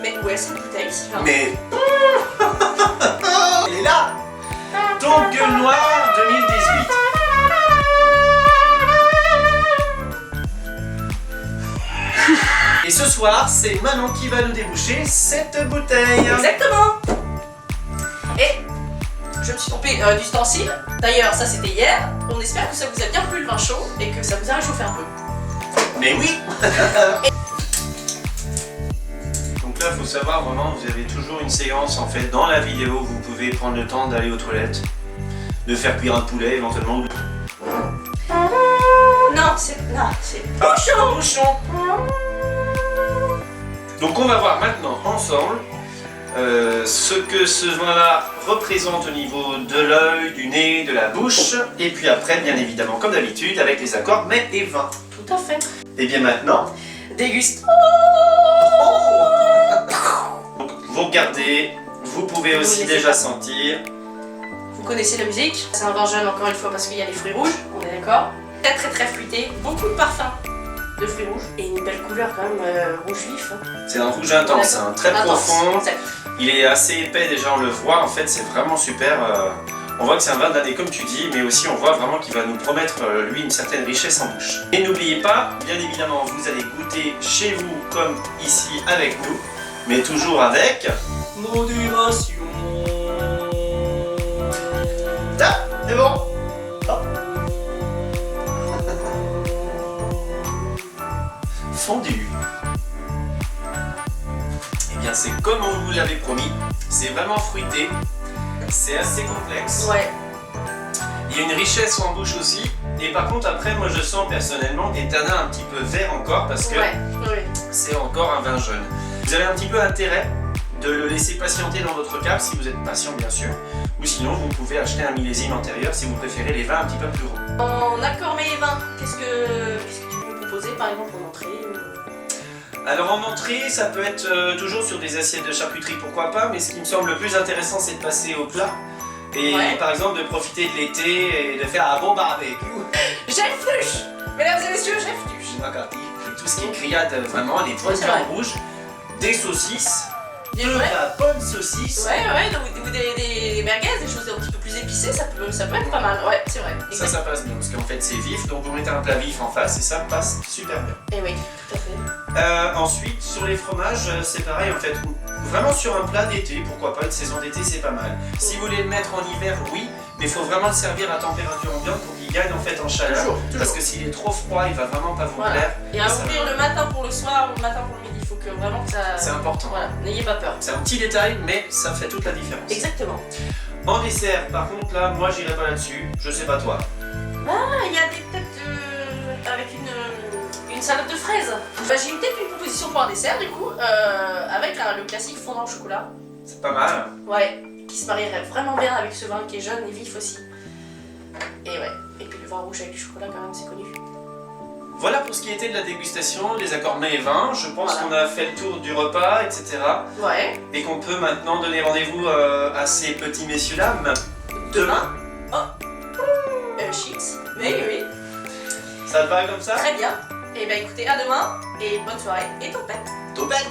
Mais où est cette bouteille, Sylvain? Mais... Elle est là. Donc Gueule Noire 2018. Et ce soir, c'est Manon qui va nous déboucher cette bouteille. Exactement. Et je me suis trompée d'ustensile. D'ailleurs, ça c'était hier. On espère que ça vous a bien plu le vin chaud et que ça vous a réchauffé un peu. Mais oui. Donc là, il faut savoir vraiment, vous avez toujours une séance en fait dans la vidéo. Vous pouvez prendre le temps d'aller aux toilettes, de faire cuire un poulet éventuellement. Non, c'est bouchon. Bouchon. Donc on va voir maintenant ensemble ce que ce vin-là représente au niveau de l'œil, du nez, de la bouche. Et puis après, bien évidemment, comme d'habitude, avec les accords mets et vin. Tout à fait. Et bien maintenant, Déguste. donc, vous regardez, vous pouvez aussi déjà sentir. Vous connaissez la musique. C'est un vin jeune encore une fois parce qu'il y a les fruits rouges, on est d'accord. Très très très fruité, beaucoup de parfum de fruits rouges et une belle couleur quand même rouge vif. Hein. C'est un rouge intense, hein, très profond. Exact. Il est assez épais déjà, on le voit, en fait c'est vraiment super. On voit que c'est un vin d'année comme tu dis, mais aussi on voit vraiment qu'il va nous promettre lui une certaine richesse en bouche. Et n'oubliez pas, bien évidemment, vous allez goûter chez vous comme ici avec nous, mais toujours avec modération. Ah, c'est bon. Oh. Fondu. Eh bien c'est comme on vous l'avait promis, c'est vraiment fruité, c'est assez complexe. Ouais. Il y a une richesse en bouche aussi, et par contre après moi je sens personnellement des tanins un petit peu verts encore parce que c'est encore un vin jeune. Vous avez un petit peu intérêt de le laisser patienter dans votre cave si vous êtes patient bien sûr, ou sinon vous pouvez acheter un millésime antérieur si vous préférez les vins un petit peu plus gros. En accord mais les vins, qu'est-ce que tu peux me proposer par exemple en entrée Alors en entrée, ça peut être toujours sur des assiettes de charcuterie, pourquoi pas, mais ce qui me semble le plus intéressant, c'est de passer au plat. Et par exemple de profiter de l'été et de faire un bon barbecue. J'effluche. Mesdames et messieurs, j'effluche. Et tout ce qui est grillade, vraiment, les bonnes viandes rouges, des saucisses, de la bonne saucisse. Ouais, ou des merguez, des choses un petit peu plus épicées, ça peut être pas mal. Ouais, c'est vrai. Ça passe bien, parce qu'en fait c'est vif, donc vous mettez un plat vif en face et ça passe super bien. Et oui, tout à fait. Ensuite, sur les fromages, c'est pareil en fait. Vraiment sur un plat d'été, pourquoi pas, une saison d'été c'est pas mal. Si vous voulez le mettre en hiver, oui, mais il faut vraiment le servir à température ambiante pour qu'il gagne en fait en chaleur. Toujours. Parce que s'il est trop froid, il va vraiment pas vous plaire. Et à ouvrir le matin pour le soir ou le matin pour le midi, il faut que vraiment que ça... C'est important. Voilà, n'ayez pas peur. C'est un petit détail, mais ça fait toute la différence. Exactement. En dessert, par contre là, moi j'irai pas là-dessus, je sais pas toi. Ah, il y a des têtes avec une salade de fraises. Bah, j'ai peut-être une proposition pour un dessert du coup, avec le classique fondant au chocolat. C'est pas mal. Ouais, qui se marierait vraiment bien avec ce vin qui est jeune et vif aussi. Et ouais, et puis le vin rouge avec du chocolat quand même, c'est connu. Voilà pour ce qui était de la dégustation, des accords mets et vins. Je pense qu'on a fait le tour du repas, etc. Ouais. Et qu'on peut maintenant donner rendez-vous à ces petits messieurs-dames. Demain. Oh. Chips. Oui. Ça te va comme ça? Très bien. Et bah écoutez, à demain. Et bonne soirée et topette. Topette.